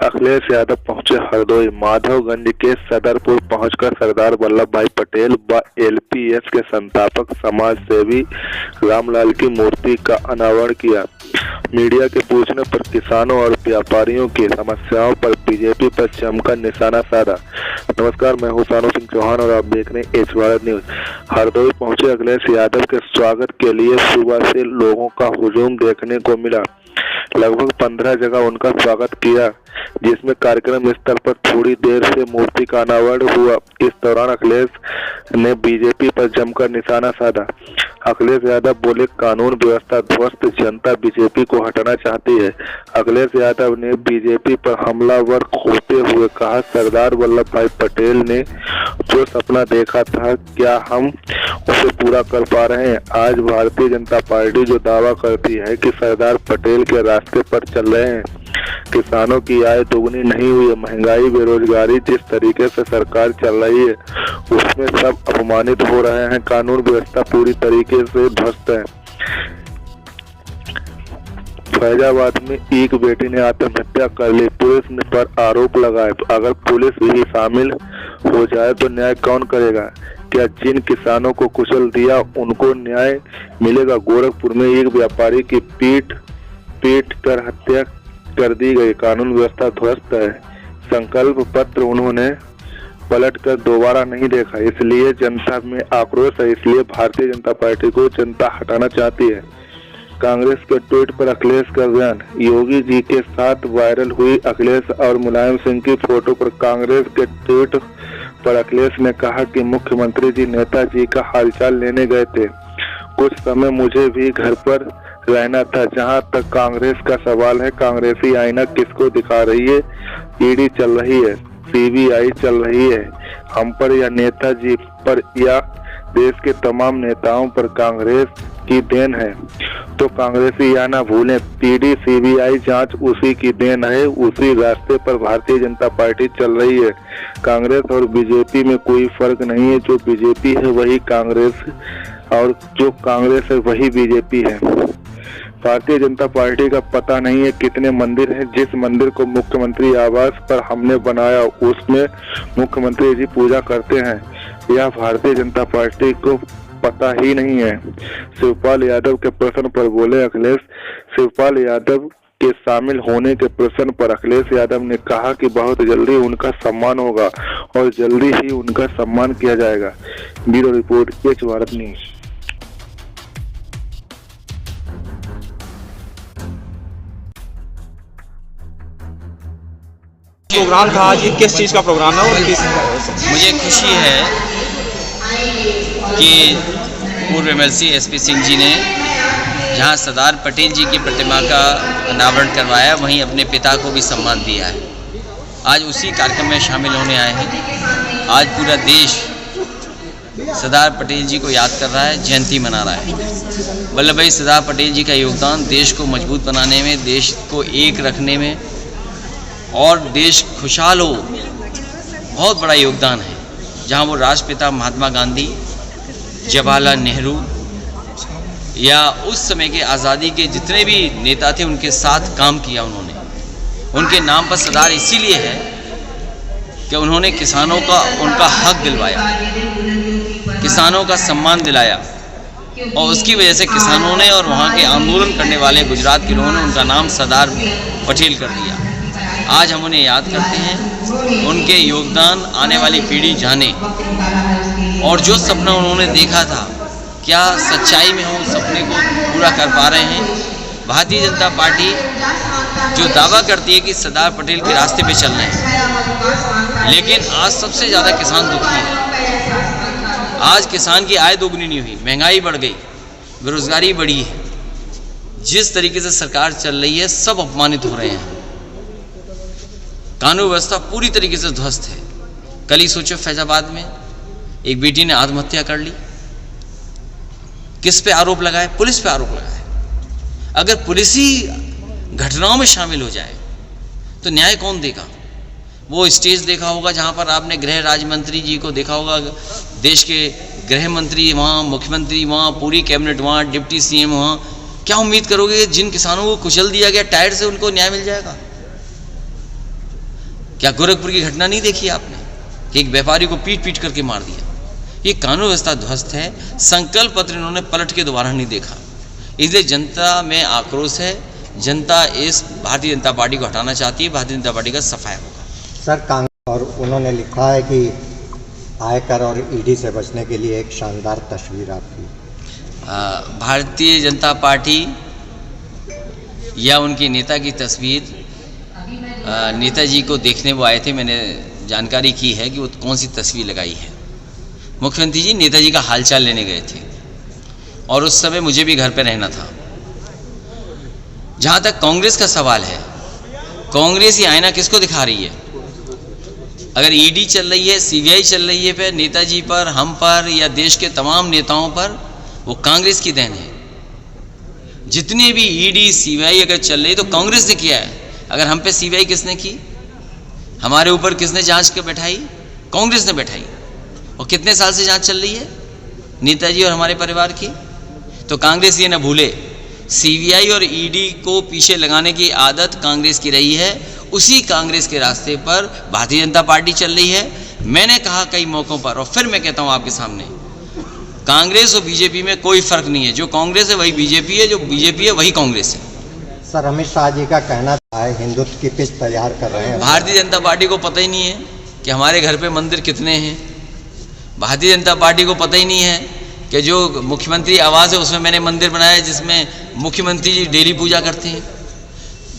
अखिलेश यादव पहुंचे हरदोई। माधवगंज के सदरपुर पहुंचकर सरदार वल्लभ भाई पटेल व एलपीएस के संस्थापक समाज सेवी रामलाल की मूर्ति का अनावरण किया। मीडिया के पूछने पर किसानों और व्यापारियों की समस्याओं पर बीजेपी पर जमकर निशाना साधा। नमस्कार, मैं हूं सानू सिंह चौहान और आप देख रहे हैं एच भारत न्यूज। हरदोई पहुंचे अखिलेश यादव के स्वागत के लिए सुबह से लोगों का हुजूम देखने को मिला। लगभग 15 जगह उनका स्वागत किया, जिसमें कार्यक्रम स्थल पर थोड़ी देर से मूर्ति का अनावरण हुआ। इस दौरान अखिलेश ने बीजेपी पर जमकर निशाना साधा। अखिलेश यादव बोले, कानून व्यवस्था ध्वस्त, जनता बीजेपी को हटाना चाहती है। अखिलेश यादव ने बीजेपी पर हमलावर होते हुए कहा, सरदार वल्लभ भाई पटेल ने जो सपना देखा था, क्या हम उसे पूरा कर पा रहे हैं? आज भारतीय जनता पार्टी जो दावा करती है कि सरदार पटेल के रास्ते पर चल रहे हैं, किसानों की आय दोगुनी नहीं हुई है, महंगाई बेरोजगारी जिस तरीके से सरकार चल रही है उसमें सब अपमानित हो रहे हैं, कानून व्यवस्था पूरी तरीके से ध्वस्त है। फैजाबाद में एक बेटी ने आत्महत्या कर ली, पुलिस ने पर आरोप लगाए। अगर पुलिस भी शामिल हो जाए तो न्याय कौन करेगा? क्या जिन किसानों को कुचल दिया उनको न्याय मिलेगा? गोरखपुर में एक व्यापारी की पीट कर हत्या कर दी गई, कानून व्यवस्था ध्वस्त है। संकल्प पत्र उन्होंने पलटकर दोबारा नहीं देखा, इसलिए जनता में आक्रोश है। इसलिए भारतीय जनता पार्टी को जनता हटाना चाहती है। कांग्रेस के ट्वीट पर अखिलेश का बयान। योगी जी के साथ वायरल हुई अखिलेश और मुलायम सिंह की फोटो पर कांग्रेस के ट्वीट पर अखिलेश ने कहा कि मुख्यमंत्री जी नेताजी का हालचाल लेने गए थे। कुछ समय मुझे भी घर पर रहना था। जहां तक कांग्रेस का सवाल है, कांग्रेसी आईना किसको दिखा रही है? ईडी चल रही है, सीबीआई चल रही है, हम पर या नेताजी पर या देश के तमाम नेताओं पर कांग्रेस की देन है। तो कांग्रेसी या ना भूलें, ईडी सीबीआई जांच उसी की देन है। उसी रास्ते पर भारतीय जनता पार्टी चल रही है। कांग्रेस और बीजेपी में कोई फर्क नहीं है। जो बीजेपी है वही कांग्रेस और जो कांग्रेस है वही बीजेपी है। भारतीय जनता पार्टी का पता नहीं है कितने मंदिर हैं। जिस मंदिर को मुख्यमंत्री आवास पर हमने बनाया उसमें मुख्यमंत्री जी पूजा करते हैं, यह भारतीय जनता पार्टी को पता ही नहीं है। शिवपाल यादव के प्रश्न पर बोले अखिलेश। शिवपाल यादव के शामिल होने के प्रश्न पर अखिलेश यादव ने कहा कि बहुत जल्दी उनका सम्मान होगा और जल्दी ही उनका सम्मान किया जाएगा। Bureau report, H Bharat news. Programme था आज, किस चीज़ का प्रोग्राम है और किस? मुझे खुशी है कि पूर्व एमएलसी एसपी सिंह जी ने जहां सरदार पटेल जी की प्रतिमा का अनावरण करवाया, वहीं अपने पिता को भी सम्मान दिया है। आज उसी कार्यक्रम में शामिल होने आए हैं। आज पूरा देश सरदार पटेल जी को याद कर रहा है, जयंती मना रहा है। वल्लभ भाई सरदार पटेल जी का योगदान देश को मजबूत बनाने में, देश को एक रखने में और देश खुशहाल हो, बहुत बड़ा योगदान है। जहां वो राष्ट्रपिता महात्मा गांधी, जवाहरलाल नेहरू या उस समय के आज़ादी के जितने भी नेता थे उनके साथ काम किया उन्होंने। उनके नाम पर सरदार इसीलिए है कि उन्होंने किसानों का उनका हक दिलवाया, किसानों का सम्मान दिलाया और उसकी वजह से किसानों ने और वहाँ के आंदोलन करने वाले गुजरात के लोगों ने उनका नाम सरदार पटेल कर दिया। आज हम उन्हें याद करते हैं, उनके योगदान आने वाली पीढ़ी जाने और जो सपना उन्होंने देखा था, क्या सच्चाई में हम उस सपने को पूरा कर पा रहे हैं। भारतीय जनता पार्टी जो दावा करती है कि सरदार पटेल के रास्ते पे चल रहे हैं, लेकिन आज सबसे ज़्यादा किसान दुखी है। आज किसान की आय दोगुनी नहीं हुई, महंगाई बढ़ गई, बेरोजगारी बढ़ी है। जिस तरीके से सरकार चल रही है, सब अपमानित हो रहे हैं। कानून व्यवस्था पूरी तरीके से ध्वस्त है। कल ही सोचो, फैजाबाद में एक बेटी ने आत्महत्या कर ली। किस पे आरोप लगाए? पुलिस पे आरोप लगाए। अगर पुलिस ही घटनाओं में शामिल हो जाए तो न्याय कौन देगा? वो स्टेज देखा होगा जहां पर आपने गृह राज्य मंत्री जी को देखा होगा, देश के गृह मंत्री वहाँ, मुख्यमंत्री वहाँ, पूरी कैबिनेट वहाँ, डिप्टी सीएम वहाँ। क्या उम्मीद करोगे कि जिन किसानों को कुचल दिया गया टायर से उनको न्याय मिल जाएगा? क्या गोरखपुर की घटना नहीं देखी आपने कि एक व्यापारी को पीट पीट करके मार दिया? ये कानून व्यवस्था ध्वस्त है। संकल्प पत्र इन्होंने पलट के दोबारा नहीं देखा, इसलिए जनता में आक्रोश है। जनता इस भारतीय जनता पार्टी को हटाना चाहती है। भारतीय जनता पार्टी का सफाया होगा। सर, कांग्रेस और उन्होंने लिखा है कि आयकर और ईडी से बचने के लिए एक शानदार तस्वीर आपकी। भारतीय जनता पार्टी या उनके नेता की तस्वीर नेताजी को देखने वो आए थे। मैंने जानकारी की है कि वो कौन सी तस्वीर लगाई है। मुख्यमंत्री जी नेताजी का हालचाल लेने गए थे और उस समय मुझे भी घर पे रहना था। जहाँ तक कांग्रेस का सवाल है, कांग्रेस ये आईना किसको दिखा रही है? अगर ईडी चल रही है, सीबीआई चल रही है पे नेताजी पर, हम पर या देश के तमाम नेताओं पर, वो कांग्रेस की देन है। जितने भी ईडी सीबीआई अगर चल रही तो कांग्रेस ने किया है। अगर हम पे सीबीआई किसने की? हमारे ऊपर किसने जांच के बैठाई? कांग्रेस ने बैठाई। और कितने साल से जांच चल रही है नेताजी और हमारे परिवार की? तो कांग्रेस ये न भूले, सीबीआई और ईडी को पीछे लगाने की आदत कांग्रेस की रही है। उसी कांग्रेस के रास्ते पर भारतीय जनता पार्टी चल रही है। मैंने कहा कई मौकों पर और फिर मैं कहता हूं आपके सामने, कांग्रेस और बीजेपी में कोई फर्क नहीं है। जो कांग्रेस है वही बीजेपी है, जो बीजेपी है वही कांग्रेस है। सर, अमित शाह जी का कहना है हिंदुत्व की पिच तैयार कर रहे हैं। भारतीय जनता पार्टी को पता ही नहीं है कि हमारे घर पे मंदिर कितने हैं। भारतीय जनता पार्टी को पता ही नहीं है कि जो मुख्यमंत्री आवास है उसमें मैंने मंदिर बनाया है जिसमें मुख्यमंत्री जी डेली पूजा करते हैं।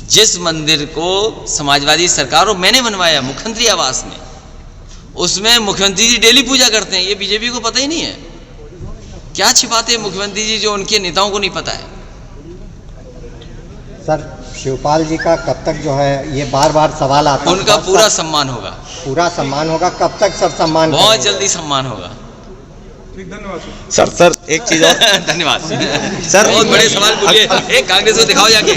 जिस मंदिर को समाजवादी सरकारों मैंने बनवाया मुख्यमंत्री आवास में, उसमें मुख्यमंत्री जी डेली पूजा करते हैं। ये बीजेपी को पता ही नहीं है। क्या छिपाते हैं मुख्यमंत्री जी जो उनके नेताओं को नहीं पता है? सर, शिवपाल जी का कब तक जो है ये बार बार सवाल आता है, उनका पूरा सम्मान होगा। पूरा सम्मान होगा। कब तक सर सम्मान? बहुत जल्दी सम्मान होगा। सर एक चीज और धन्यवाद सर। बहुत बड़े सवाल पूछिए। एक कांग्रेस को दिखाओ जाके।